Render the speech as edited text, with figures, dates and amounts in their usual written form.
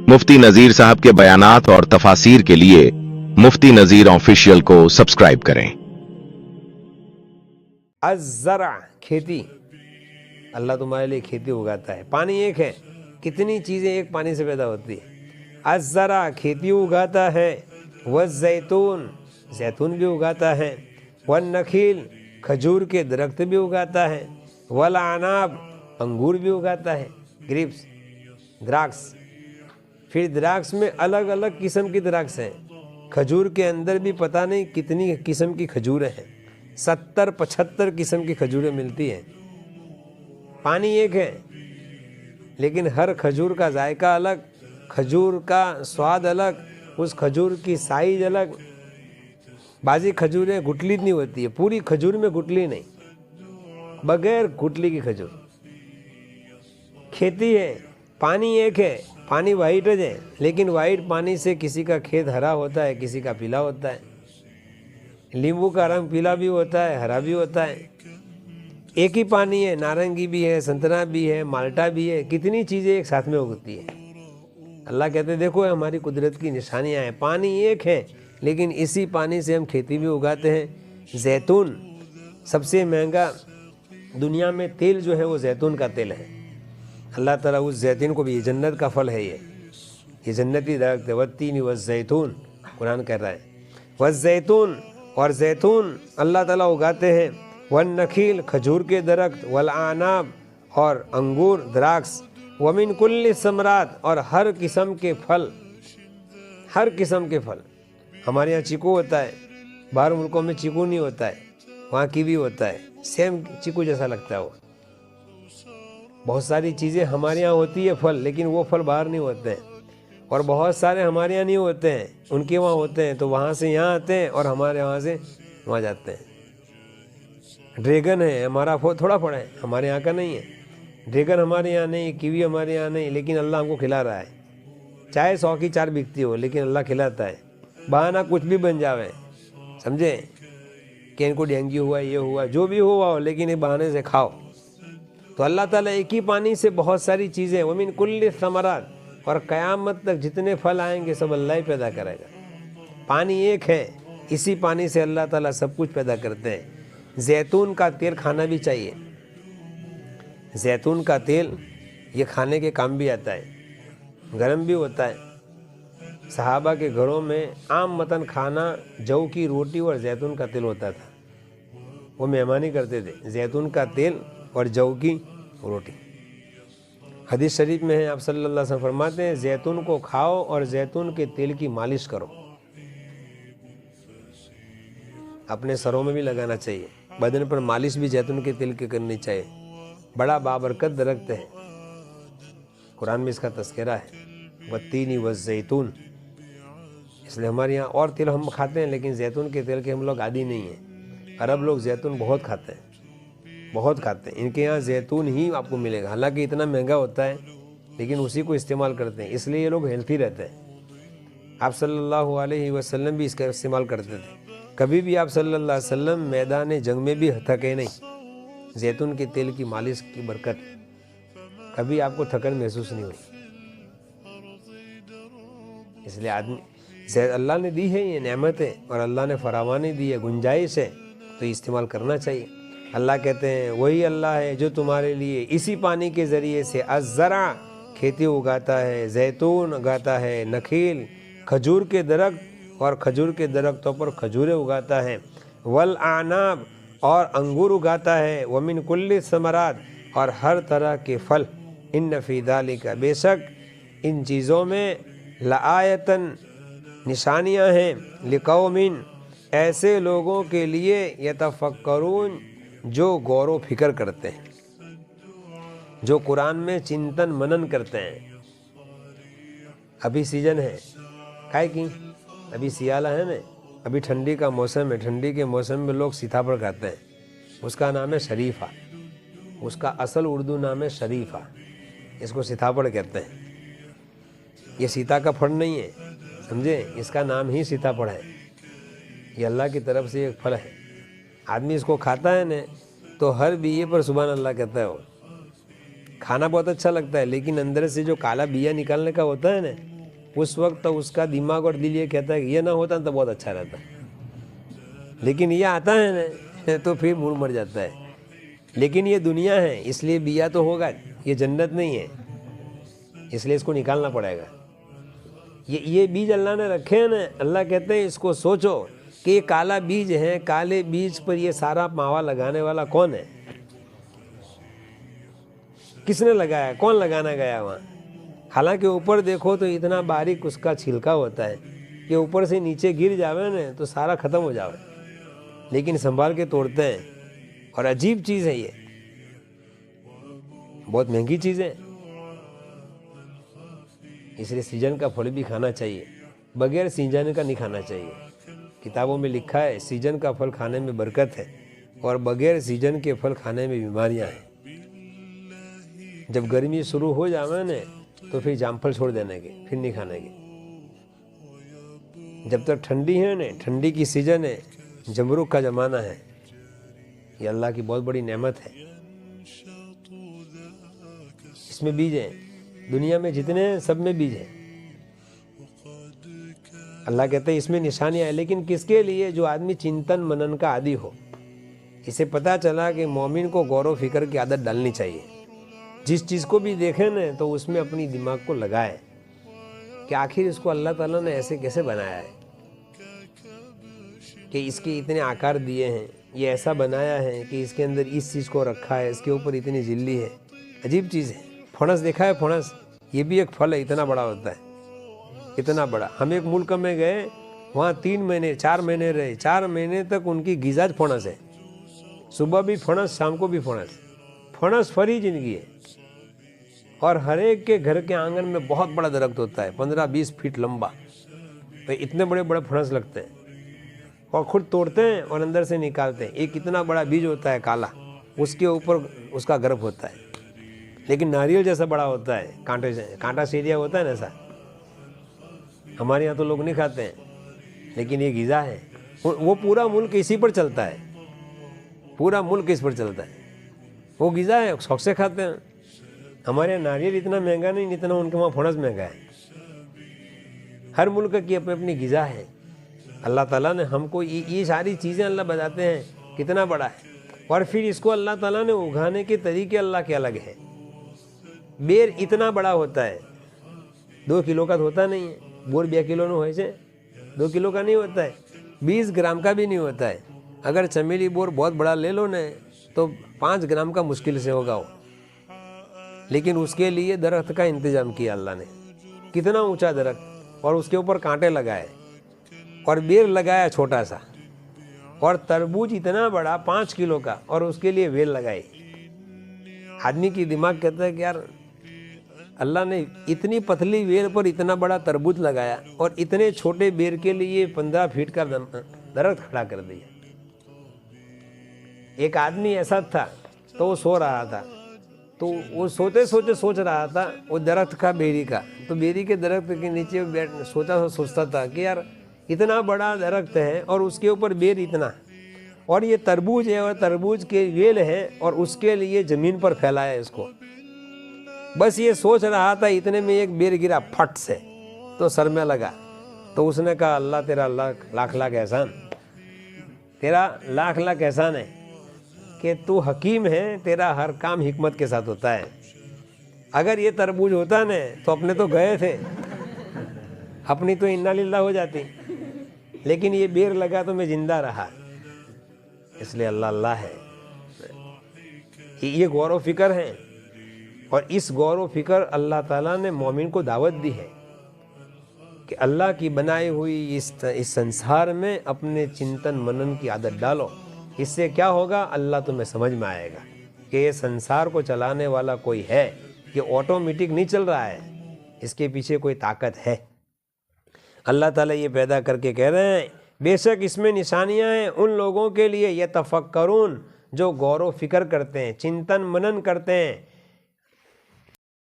मुफ्ती नजीर साहब के बयानात और तफासिर के लिए मुफ्ती नजीर ऑफिशियल को सब्सक्राइब करें। अज़्ज़रा खेती, अल्लाह तुम्हारे लिए खेती उगाता है। पानी एक है, कितनी चीज़ें एक पानी से पैदा होती है। अज़्ज़रा खेती उगाता है, वज़्ज़ैतून जैतून भी उगाता है, वन्नखील खजूर के दरख्त भी उगाता है, वल अनाब अंगूर भी उगाता है, ग्रेप्स द्राक्ष। फिर द्राक्ष में अलग अलग किस्म की द्राक्ष हैं। खजूर के अंदर भी पता नहीं कितनी किस्म की खजूरें हैं, 70-75 किस्म की खजूरें मिलती हैं। पानी एक है लेकिन हर खजूर का जायका अलग, खजूर का स्वाद अलग, उस खजूर की साइज अलग। बाजी खजूरें गुठली नहीं होती है, पूरी खजूर में गुठली नहीं, बगैर गुठली की खजूर। खेती है, पानी एक है, पानी वाइट है, लेकिन वाइट पानी से किसी का खेत हरा होता है, किसी का पीला होता है। नींबू का रंग पीला भी होता है, हरा भी होता है। एक ही पानी है, नारंगी भी है, संतरा भी है, माल्टा भी है, कितनी चीज़ें एक साथ में उगती है। अल्लाह कहते हैं देखो हमारी कुदरत की निशानियाँ हैं। पानी एक है लेकिन इसी पानी से हम खेती भी उगाते हैं। जैतून सबसे महंगा दुनिया में तेल जो है वो जैतून का तेल है। अल्लाह ताला उस जैतून को भी, ये जन्नत का फल है, ये जन्नती दरख्त है। वत्तीन वज़्ज़ैतून कुरान कह रहा है, वज़्ज़ैतून और जैतून अल्लाह ताला उगाते हैं। वन्नखील खजूर के दरख्त, वल अनाब और अंगूर द्राक्ष, वमिन कुल्ली समरात और हर किस्म के फल, हर किस्म के फल। हमारे यहाँ चीकू होता है, बाहर मुल्कों में चीकू नहीं होता है, वहाँ कीवी होता है, सेम चीकू जैसा लगता है वो। बहुत सारी चीज़ें हमारे यहाँ होती है फल, लेकिन वो फल बाहर नहीं होते हैं। और बहुत सारे हमारे यहाँ नहीं होते हैं, उनके वहाँ होते हैं, तो वहाँ से यहाँ आते हैं और हमारे वहाँ से वहाँ जाते हैं। ड्रैगन है हमारा, थोड़ा फल है, हमारे यहाँ का नहीं है। ड्रैगन हमारे यहाँ नहीं, कीवी हमारे यहाँ नहीं, लेकिन अल्लाह हमको खिला रहा है। चाहे 100 की 4 बिकती हो, लेकिन अल्लाह खिलाता है। बहाना कुछ भी बन जावे, समझे, कि इनको डेंगू हुआ, ये हुआ, जो भी हुआ हो, लेकिन ये बहाने से खाओ। तो अल्लाह ताला एक ही पानी से बहुत सारी चीज़ें, वमिन कुल्ली समरात, और क़यामत तक जितने फल आएंगे सब अल्लाह ही पैदा करेगा। पानी एक है, इसी पानी से अल्लाह ताला सब कुछ पैदा करते हैं। जैतून का तेल खाना भी चाहिए। जैतून का तेल ये खाने के काम भी आता है, गरम भी होता है। सहाबा के घरों में आम मतन खाना जौ की रोटी और जैतून का तेल होता था। वो मेहमानी करते थे, जैतून का तेल और जौ की रोटी। हदीस शरीफ में है, आप सल्लल्लाहु अलैहि वसल्लम फरमाते हैं जैतून को खाओ और जैतून के तेल की मालिश करो। अपने सरों में भी लगाना चाहिए, बदन पर मालिश भी जैतून के तेल की करनी चाहिए। बड़ा बाबरकत दरख्त है, कुरान में इसका तज़किरा है, वत्तीनी वज़्ज़ैतून। इसलिए हमारे यहाँ और तेल हम खाते हैं, लेकिन जैतून के तेल के हम लोग आदी नहीं हैं। अरब लोग जैतून बहुत खाते हैं, बहुत खाते हैं। इनके यहाँ जैतून ही आपको मिलेगा, हालांकि इतना महंगा होता है, लेकिन उसी को इस्तेमाल करते हैं, इसलिए ये लोग हेल्थी रहते हैं। आप सल्लल्लाहु अलैहि वसल्लम भी इसका इस्तेमाल करते थे। कभी भी आप सल्लल्लाहु अलैहि वसल्लम मैदान जंग में भी थके नहीं। जैतून के तेल की मालिश की बरकत, कभी आपको थकन महसूस नहीं हुई। इसलिए आदमी, अल्लाह ने दी है ये नेमत है, और अल्लाह ने फरावानी दी है, गुंजाइश है, तो इस्तेमाल करना चाहिए। अल्लाह कहते हैं वही अल्लाह है जो तुम्हारे लिए इसी पानी के ज़रिए से अज़्ज़रा खेती उगाता है, जैतून उगाता है, नखील खजूर के दरख्त और खजूर के दरख्तों पर खजूरें उगाता है, वल अनाब और अंगूर उगाता है, वमिन कुल्ली समरात और हर तरह के फल। इन फी ज़ालिका, बेशक इन चीज़ों में लआयतन निशानियाँ हैं, लिकौमिन ऐसे लोगों के लिए, यतफक्करून जो गौर व फिक्र करते हैं, जो कुरान में चिंतन मनन करते हैं। अभी सीजन है काय की, अभी सियाला है ना, अभी ठंडी का मौसम है। ठंडी के मौसम में लोग सीताफल खाते हैं, उसका नाम है शरीफा, उसका असल उर्दू नाम है शरीफा, इसको सीताफल कहते हैं। ये सीता का फल नहीं है, समझे, इसका नाम ही सीताफल है। ये अल्लाह की तरफ से एक फल है। आदमी इसको खाता है ना, तो हर बिये पर सुभान अल्लाह कहता है। वो खाना बहुत अच्छा लगता है, लेकिन अंदर से जो काला बिया निकालने का होता है ना, उस वक्त तो उसका दिमाग और दिल ये कहता है कि ये ना होता तो बहुत अच्छा रहता, लेकिन ये आता है ना तो फिर मूड मर जाता है। लेकिन ये दुनिया है इसलिए बिया तो होगा, ये जन्नत नहीं है, इसलिए इसको निकालना पड़ेगा। ये बीज अल्लाह ने रखे हैं ना, अल्लाह कहते हैं इसको सोचो कि ये काला बीज है, काले बीज पर ये सारा मावा लगाने वाला कौन है, किसने लगाया, कौन लगाना गया वहाँ। हालांकि ऊपर देखो तो इतना बारीक उसका छिलका होता है कि ऊपर से नीचे गिर जावे ना तो सारा ख़त्म हो जावे, लेकिन संभाल के तोड़ते हैं। और अजीब चीज़ है ये, बहुत महंगी चीज़ है, इसलिए सीजन का फल भी खाना चाहिए, बगैर सीजन का नहीं खाना चाहिए। किताबों में लिखा है सीजन का फल खाने में बरकत है और बगैर सीजन के फल खाने में बीमारियां हैं। जब गर्मी शुरू हो जावे ना तो फिर जामफल छोड़ देने के, फिर नहीं खाने के। जब तक ठंडी है ना, ठंडी की सीजन है, जमरूक का ज़माना है, ये अल्लाह की बहुत बड़ी नेमत है। इसमें बीज हैं, दुनिया में जितने हैं सब में बीज हैं। अल्लाह कहते हैं इसमें निशानियाँ हैं, लेकिन किसके लिए? जो आदमी चिंतन मनन का आदी हो। इसे पता चला कि मोमिन को गौर व फिक्र की आदत डालनी चाहिए। जिस चीज़ को भी देखे ना तो उसमें अपनी दिमाग को लगाए कि आखिर इसको अल्लाह ताला ने ऐसे कैसे बनाया है, कि इसके इतने आकार दिए हैं, ये ऐसा बनाया है कि इसके अंदर इस चीज़ को रखा है, इसके ऊपर इतनी झिल्ली है। अजीब चीज़ है। फणस देखा है? फणस ये भी एक फल है, इतना बड़ा होता है, इतना बड़ा। हम एक मुल्क में गए, वहाँ 3 महीने 4 महीने रहे, 4 महीने तक उनकी गिजाज फणस है, सुबह भी फणस, शाम को भी फणस। फणस फरी जिंदगी है। और हर एक के घर के आंगन में बहुत बड़ा दरख्त होता है, 15-20 फीट लंबा, तो इतने बड़े बड़े फणस लगते हैं और खुद तोड़ते हैं और अंदर से निकालते हैं। एक इतना बड़ा बीज होता है काला, उसके ऊपर उसका गर्भ होता है, लेकिन नारियल जैसा बड़ा होता है, कांटे से, कांटा सीरिया होता है ना ऐसा। हमारे यहाँ तो लोग नहीं खाते हैं, लेकिन ये ग़िज़ा है। वो पूरा मुल्क इसी पर चलता है, पूरा मुल्क इस पर चलता है। वो ग़िज़ा है, शौक से खाते हैं। हमारे यहाँ नारियल इतना महंगा नहीं जितना उनके वहाँ फणस महंगा है। हर मुल्क की अपनी अपनी ग़िज़ा है। अल्लाह ताला ने हमको ये सारी चीज़ें अल्लाह बताते हैं कितना बड़ा है, और फिर इसको अल्लाह ताला ने उगाने के तरीके अल्लाह के अलग है। बेर इतना बड़ा होता है, 2 किलो का होता नहीं है। बोर 2 किलो हो से 2 किलो का नहीं होता है, 20 ग्राम का भी नहीं होता है। अगर चमेली बोर बहुत बड़ा ले लो ना तो 5 ग्राम का मुश्किल से होगा वो, लेकिन उसके लिए दरख्त का इंतजाम किया अल्लाह ने। कितना ऊंचा दरख्त, और उसके ऊपर कांटे लगाए, और बेर लगाया छोटा सा, और तरबूज इतना बड़ा 5 किलो का, और उसके लिए वेल लगाई। आदमी की दिमाग कहता है कि यार अल्लाह ने इतनी पतली बेर पर इतना बड़ा तरबूज लगाया, और इतने छोटे बेर के लिए 15 फीट का दरख्त खड़ा कर दिया। एक आदमी ऐसा था, तो वो सो रहा था, तो वो सोते सोते सोच रहा था वो दरख्त का, बेरी का। तो बेरी के दरख्त के नीचे बैठ सोचता था कि यार इतना बड़ा दरख्त है और उसके ऊपर बेर इतना, और ये तरबूज है और तरबूज के वेल है, और उसके लिए ज़मीन पर फैलाया इसको। बस ये सोच रहा था, इतने में एक बेर गिरा फट से, तो सर में लगा। तो उसने कहा अल्लाह तेरा लाख लाख एहसान, तेरा लाख लाख एहसान है कि तू हकीम है, तेरा हर काम हिकमत के साथ होता है। अगर ये तरबूज होता न तो अपने तो गए थे, अपनी तो इन्ना लिल्लाह हो जाती, लेकिन ये बेर लगा तो मैं जिंदा रहा। इसलिए अल्लाह अल्लाह है। ये गौर व फिक्र है, और इस गौर व फिक्र अल्लाह ताला ने मोमिन को दावत दी है कि अल्लाह की बनाई हुई इस संसार में अपने चिंतन मनन की आदत डालो। इससे क्या होगा? अल्लाह तुम्हें समझ में आएगा कि ये संसार को चलाने वाला कोई है, ये ऑटोमेटिक नहीं चल रहा है, इसके पीछे कोई ताकत है। अल्लाह ताला ये पैदा करके कह रहे हैं बेशक इसमें निशानियां हैं उन लोगों के लिए, ये तफक्करून, जो गौर व फिक्र करते हैं, चिंतन मनन करते हैं